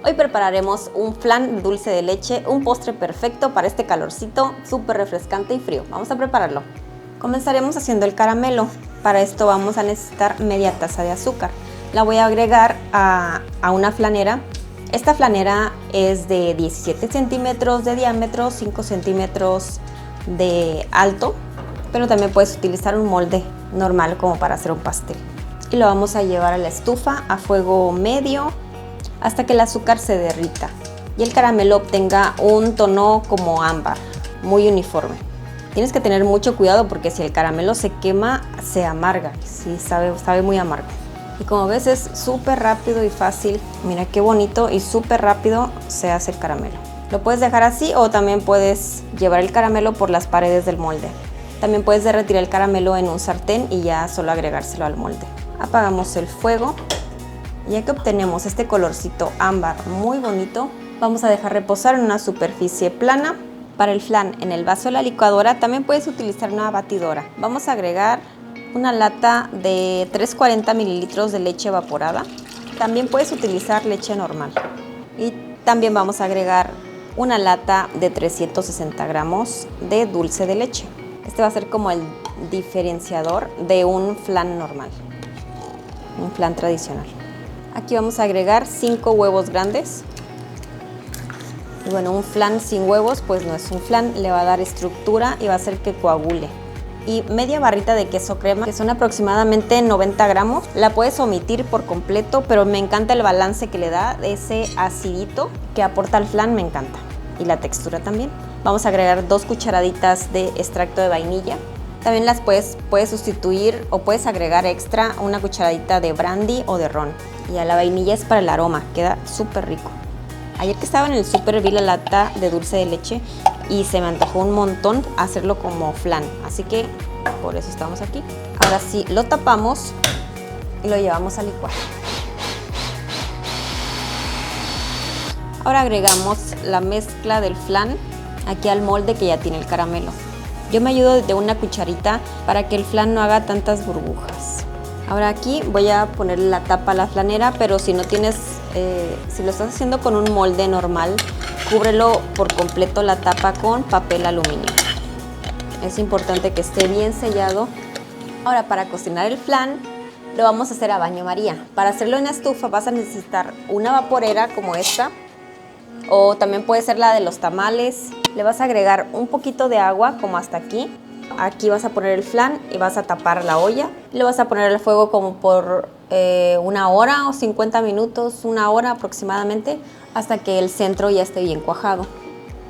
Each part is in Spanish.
Hoy prepararemos un flan de dulce de leche, un postre perfecto para este calorcito, súper refrescante y frío. Vamos a prepararlo. Comenzaremos haciendo el caramelo. Para esto vamos a necesitar media taza de azúcar. La voy a agregar a una flanera. Esta flanera es de 17 centímetros de diámetro, 5 centímetros de alto, pero también puedes utilizar un molde normal como para hacer un pastel. Y lo vamos a llevar a la estufa a fuego medio hasta que el azúcar se derrita y el caramelo obtenga un tono como ámbar, muy uniforme. Tienes que tener mucho cuidado porque si el caramelo se quema, se amarga. Sí, sabe muy amargo. Y como ves, es súper rápido y fácil. Mira qué bonito y súper rápido se hace el caramelo. Lo puedes dejar así o también puedes llevar el caramelo por las paredes del molde. También puedes derretir el caramelo en un sartén y ya solo agregárselo al molde. Apagamos el fuego. Ya que obtenemos este colorcito ámbar muy bonito, vamos a dejar reposar en una superficie plana. Para el flan, en el vaso de la licuadora también puedes utilizar una batidora. Vamos a agregar una lata de 340 mililitros de leche evaporada. También puedes utilizar leche normal. Y también vamos a agregar una lata de 360 gramos de dulce de leche. Este va a ser como el diferenciador de un flan normal, un flan tradicional. Aquí vamos a agregar 5 huevos grandes. Y bueno, un flan sin huevos pues no es un flan, le va a dar estructura y va a hacer que coagule. Y media barrita de queso crema, que son aproximadamente 90 gramos. La puedes omitir por completo, pero me encanta el balance que le da, ese acidito que aporta al flan, me encanta. Y la textura también. Vamos a agregar 2 cucharaditas de extracto de vainilla. También las puedes sustituir o puedes agregar extra una cucharadita de brandy o de ron. Y a la vainilla es para el aroma, queda súper rico. Ayer que estaba en el súper vi la lata de dulce de leche y se me antojó un montón hacerlo como flan. Así que por eso estamos aquí. Ahora sí, lo tapamos y lo llevamos a licuar. Ahora agregamos la mezcla del flan aquí al molde que ya tiene el caramelo. Yo me ayudo de una cucharita para que el flan no haga tantas burbujas. Ahora aquí voy a ponerle la tapa a la flanera, pero si no tienes, si lo estás haciendo con un molde normal, cúbrelo por completo la tapa con papel aluminio. Es importante que esté bien sellado. Ahora para cocinar el flan lo vamos a hacer a baño María. Para hacerlo en la estufa vas a necesitar una vaporera como esta, o también puede ser la de los tamales. Le vas a agregar un poquito de agua como hasta aquí. Aquí vas a poner el flan y vas a tapar la olla. Lo vas a poner al fuego como por 1 hora o 50 minutos, 1 hora aproximadamente, hasta que el centro ya esté bien cuajado.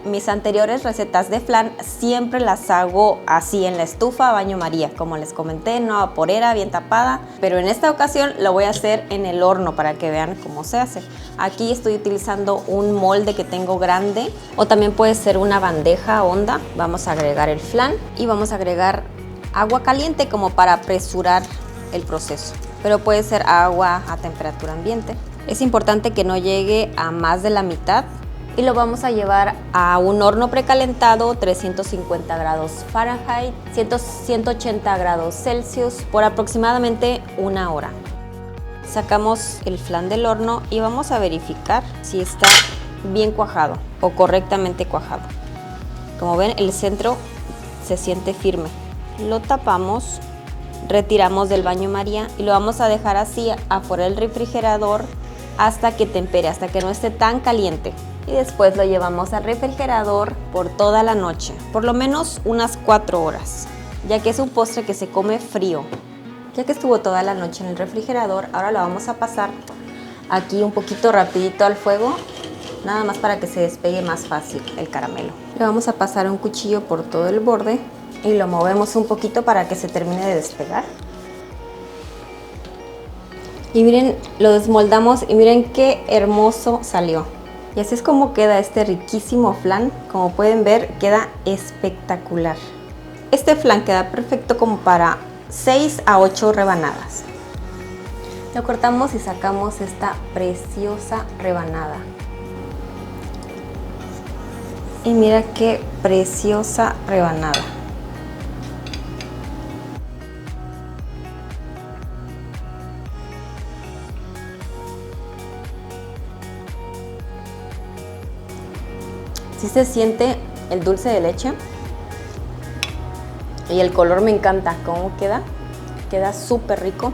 Mis anteriores recetas de flan siempre las hago así en la estufa a baño María, como les comenté, en una vaporera bien tapada, pero en esta ocasión lo voy a hacer en el horno para que vean cómo se hace. Aquí estoy utilizando un molde que tengo grande o también puede ser una bandeja honda. Vamos a agregar el flan y vamos a agregar agua caliente como para apresurar el proceso, pero puede ser agua a temperatura ambiente. Es importante que no llegue a más de la mitad. Y lo vamos a llevar a un horno precalentado, 350 grados Fahrenheit, 180 grados Celsius, por aproximadamente 1 hora. Sacamos el flan del horno y vamos a verificar si está bien cuajado o correctamente cuajado. Como ven, el centro se siente firme. Lo tapamos, retiramos del baño María y lo vamos a dejar así afuera del refrigerador hasta que tempere, hasta que no esté tan caliente. Y después lo llevamos al refrigerador por toda la noche, por lo menos unas 4 horas, ya que es un postre que se come frío. Ya que estuvo toda la noche en el refrigerador, ahora lo vamos a pasar aquí un poquito rapidito al fuego, nada más para que se despegue más fácil el caramelo. Le vamos a pasar un cuchillo por todo el borde y lo movemos un poquito para que se termine de despegar. Y miren, lo desmoldamos y miren qué hermoso salió. Y así es como queda este riquísimo flan. Como pueden ver, queda espectacular. Este flan queda perfecto como para 6 a 8 rebanadas. Lo cortamos y sacamos esta preciosa rebanada. Y mira qué preciosa rebanada. Sí se siente el dulce de leche. Y el color me encanta. ¿Cómo queda? Queda súper rico.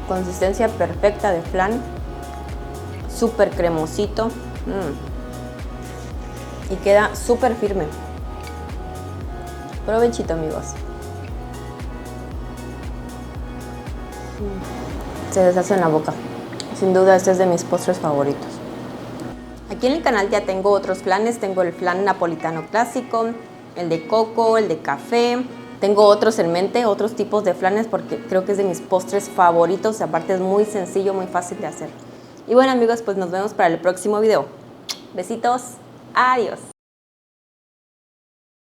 Consistencia perfecta de flan. Súper cremosito. Y queda súper firme. Provechito, amigos. Se deshace en la boca. Sin duda este es de mis postres favoritos. Aquí en el canal ya tengo otros flanes. Tengo el flan napolitano clásico, el de coco, el de café. Tengo otros en mente, otros tipos de flanes porque creo que es de mis postres favoritos. Y aparte es muy sencillo, muy fácil de hacer. Y bueno, amigos, pues nos vemos para el próximo video. Besitos. Adiós.